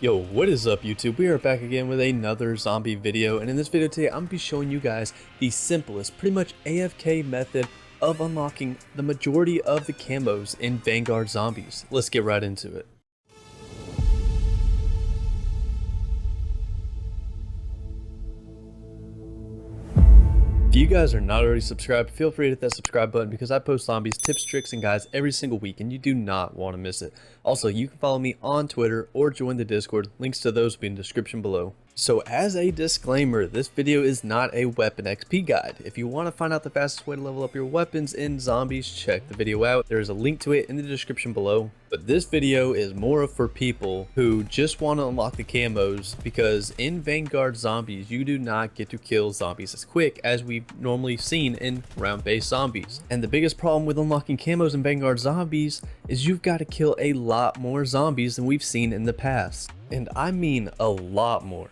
Yo, what is up YouTube? We are back again with another zombie video, and in this video today I'm going to be showing you guys the simplest, pretty much AFK method of unlocking the majority of the camos in Vanguard zombies. Let's get right into it. If you guys are not already subscribed, feel free to hit that subscribe button because I post zombies, tips, tricks, and guides every single week and you do not want to miss it. Also, you can follow me on Twitter or join the Discord. Links to those will be in the description below. So as a disclaimer, this video is not a weapon XP guide. If you want to find out the fastest way to level up your weapons in zombies, check the video out. There is a link to it in the description below. But this video is more for people who just want to unlock the camos, because in Vanguard zombies, you do not get to kill zombies as quick as we've normally seen in round-based zombies. And the biggest problem with unlocking camos in Vanguard zombies is you've got to kill a lot more zombies than we've seen in the past. And I mean a lot more.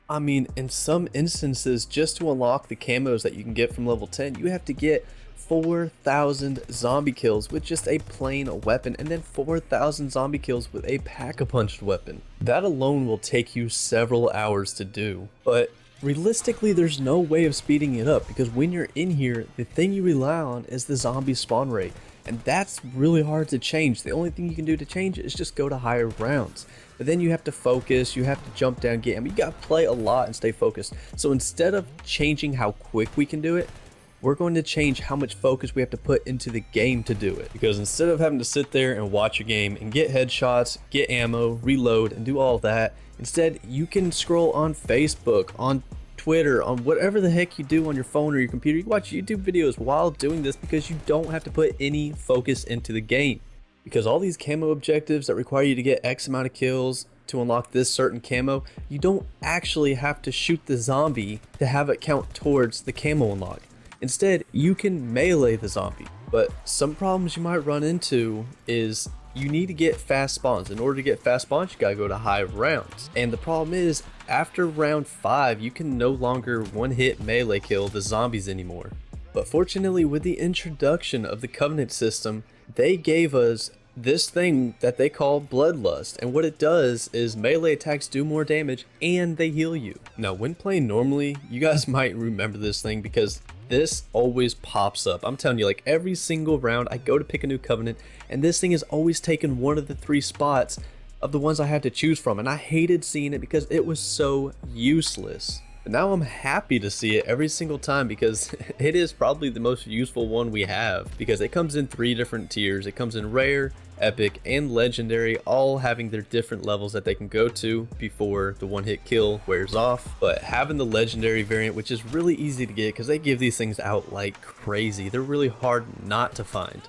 I mean, in some instances, just to unlock the camos that you can get from level 10, you have to get 4,000 zombie kills with just a plain weapon, and then 4,000 zombie kills with a pack-a-punched weapon. That alone will take you several hours to do. But realistically, there's no way of speeding it up, because when you're in here, the thing you rely on is the zombie spawn rate. And that's really hard to change. The only thing you can do to change it is just go to higher rounds. But then you have to focus, you have to jump down, get him. You gotta play a lot and stay focused. So instead of changing how quick we can do it, we're going to change how much focus we have to put into the game to do it. Because instead of having to sit there and watch a game and get headshots, get ammo, reload, and do all that, instead you can scroll on Facebook, on Twitter, on whatever the heck you do on your phone or your computer. You watch YouTube videos while doing this because you don't have to put any focus into the game. Because all these camo objectives that require you to get X amount of kills to unlock this certain camo, you don't actually have to shoot the zombie to have it count towards the camo unlock. Instead, you can melee the zombie. But some problems you might run into is you need to get fast spawns. In order to get fast spawns, you gotta go to high rounds. And the problem is, after round 5, you can no longer one-hit melee kill the zombies anymore. But fortunately, with the introduction of the Covenant system, they gave us this thing that they call bloodlust, and what it does is melee attacks do more damage and they heal you. Now when playing normally, you guys might remember this thing because this always pops up. I'm telling you, like every single round I go to pick a new Covenant and this thing is always taken one of the 3 spots of the ones I had to choose from, and I hated seeing it because it was so useless. But now I'm happy to see it every single time because it is probably the most useful one we have, because it comes in 3 different tiers. It comes in rare, epic, and legendary, all having their different levels that they can go to before the one-hit kill wears off. But having the legendary variant, which is really easy to get because they give these things out like crazy, they're really hard not to find.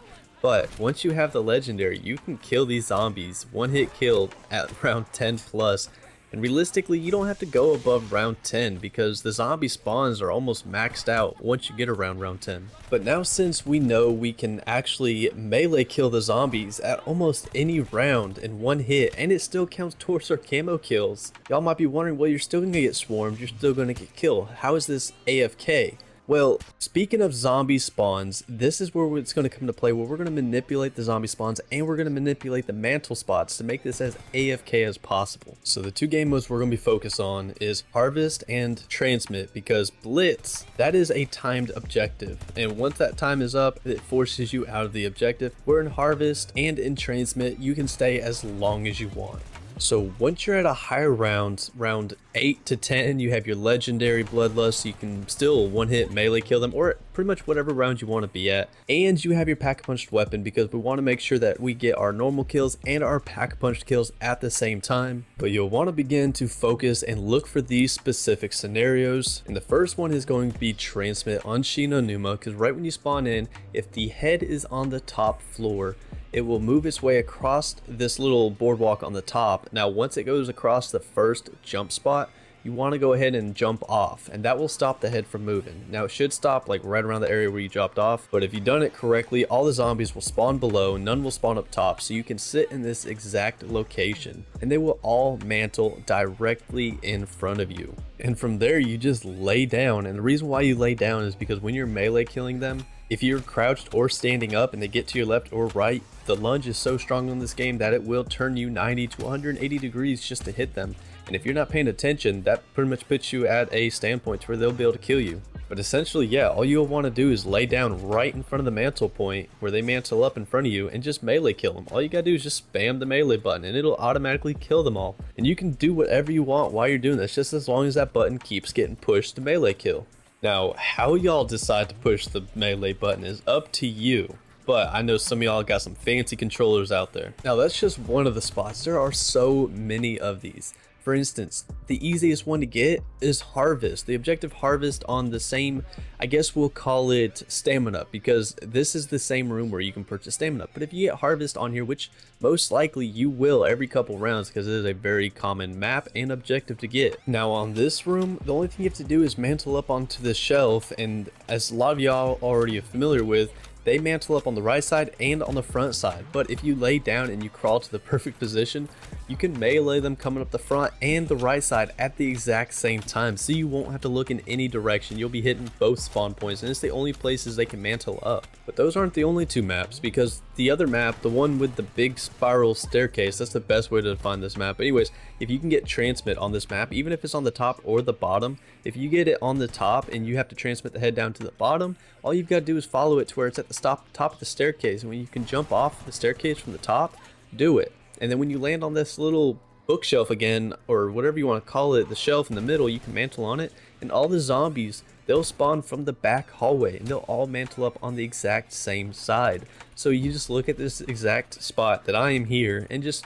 But once you have the legendary, you can kill these zombies one-hit kill at round 10 plus. And realistically, you don't have to go above round 10 because the zombie spawns are almost maxed out once you get around round 10. But now since we know we can actually melee kill the zombies at almost any round in one hit, and it still counts towards our camo kills, y'all might be wondering, well, you're still gonna get swarmed, you're still gonna get killed. How is this AFK? Well, speaking of zombie spawns, this is where it's going to come into play, where we're going to manipulate the zombie spawns and we're going to manipulate the mantle spots to make this as AFK as possible. So the 2 game modes we're going to be focused on is Harvest and Transmit, because Blitz, that is a timed objective, and once that time is up, it forces you out of the objective. Where in Harvest and in Transmit, you can stay as long as you want. So once you're at a higher round, round 8 to 10, you have your legendary bloodlust, so you can still one-hit melee kill them, or pretty much whatever round you want to be at. And you have your pack-a-punched weapon, because we want to make sure that we get our normal kills and our pack-a-punched kills at the same time. But you'll want to begin to focus and look for these specific scenarios. And the first one is going to be Transmit on Shino Numa, because right when you spawn in, if the head is on the top floor, it will move its way across this little boardwalk on the top. Now once it goes across the first jump spot, you want to go ahead and jump off, and that will stop the head from moving. Now it should stop like right around the area where you dropped off, but if you've done it correctly, all the zombies will spawn below, none will spawn up top, so you can sit in this exact location and they will all mantle directly in front of you. And from there you just lay down, and the reason why you lay down is because when you're melee killing them, If you're crouched or standing up and they get to your left or right, the lunge is so strong on this game that it will turn you 90 to 180 degrees just to hit them. And if you're not paying attention, that pretty much puts you at a standpoint where they'll be able to kill you. But essentially, yeah, all you'll want to do is lay down right in front of the mantle point where they mantle up in front of you and just melee kill them. All you gotta do is just spam the melee button and it'll automatically kill them all. And you can do whatever you want while you're doing this, just as long as that button keeps getting pushed to melee kill. Now, how y'all decide to push the melee button is up to you. But I know some of y'all got some fancy controllers out there. Now, that's just one of the spots. There are so many of these. For instance, the easiest one to get is Harvest. The objective Harvest on the same, I guess we'll call it Stamina, because this is the same room where you can purchase Stamina. But if you get Harvest on here, which most likely you will every couple rounds because it is a very common map and objective to get. Now on this room, the only thing you have to do is mantle up onto the shelf, and as a lot of y'all already are familiar with, they mantle up on the right side and on the front side. But if you lay down and you crawl to the perfect position, you can melee them coming up the front and the right side at the exact same time, so you won't have to look in any direction. You'll be hitting both spawn points, and it's the only places they can mantle up. But those aren't the only two maps, because the other map, the one with the big spiral staircase, that's the best way to define this map. But anyways, if you can get transmit on this map, even if it's on the top or the bottom, if you get it on the top and you have to transmit the head down to the bottom, all you've got to do is follow it to where it's at the top of the staircase, and when you can jump off the staircase from the top, do it. And then when you land on this little bookshelf again, or whatever you want to call it, the shelf in the middle, you can mantle on it, and all the zombies, they'll spawn from the back hallway, and they'll all mantle up on the exact same side. So you just look at this exact spot that I am here and just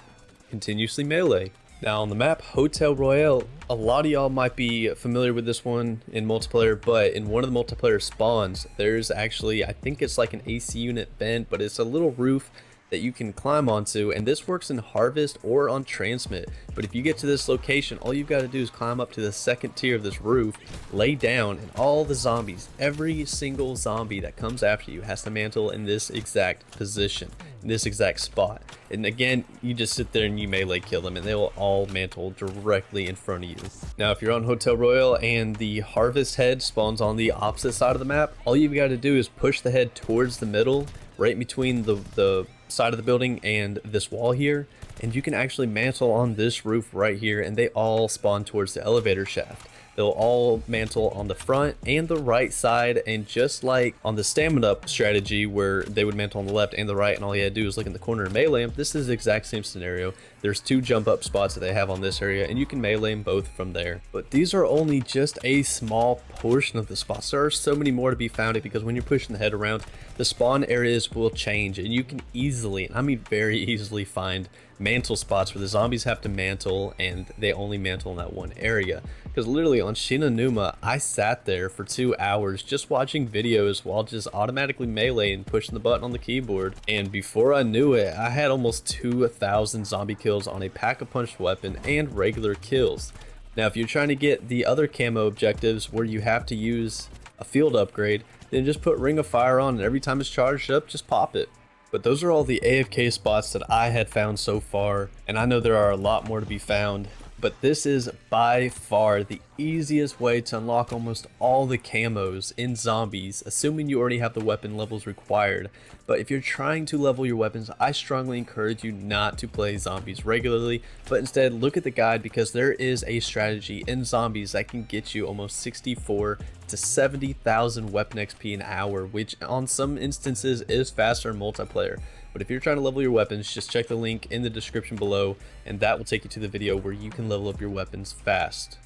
continuously melee. Now on the map Hotel Royale, a lot of y'all might be familiar with this one in multiplayer, but in one of the multiplayer spawns, there's actually, I think it's like an AC unit vent, but it's a little roof that you can climb onto, and this works in Harvest or on Transmit. But if you get to this location, all you've got to do is climb up to the second tier of this roof, lay down, and all the zombies, every single zombie that comes after you has to mantle in this exact position, in this exact spot. And again, you just sit there and you melee kill them, and they will all mantle directly in front of you. Now if you're on Hotel Royale and the Harvest head spawns on the opposite side of the map, all you've got to do is push the head towards the middle, right between the side of the building and this wall here, and you can actually mantle on this roof right here, and they all spawn towards the elevator shaft. They'll all mantle on the front and the right side, and just like on the stamina up strategy where they would mantle on the left and the right, and all you had to do is look in the corner and melee them, this is the exact same scenario. There's two jump up spots that they have on this area, and you can melee them both from there. But these are only just a small portion of the spots. There are so many more to be found, because when you're pushing the head around, the spawn areas will change, and you can easily, and I mean very easily, find mantle spots where the zombies have to mantle and they only mantle in that one area. Because literally on Shino Numa, I sat there for 2 hours just watching videos while just automatically melee and pushing the button on the keyboard, and before I knew it, I had almost 2,000 zombie kills on a pack-a-punch weapon and regular kills. Now if you're trying to get the other camo objectives where you have to use a field upgrade, then just put Ring of Fire on, and every time it's charged up, just pop it. But those are all the AFK spots that I had found so far, and I know there are a lot more to be found, but this is by far the easiest way to unlock almost all the camos in zombies, assuming you already have the weapon levels required. But if you're trying to level your weapons, I strongly encourage you not to play zombies regularly, but instead look at the guide, because there is a strategy in zombies that can get you almost 64 to 70,000 weapon XP an hour, which on some instances is faster in multiplayer. But if you're trying to level your weapons, just check the link in the description below, and that will take you to the video where you can level up your weapons fast.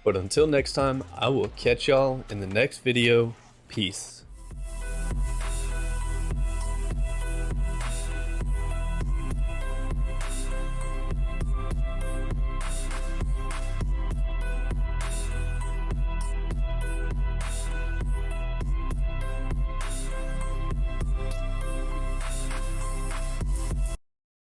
But until next time, I will catch y'all in the next video. Peace.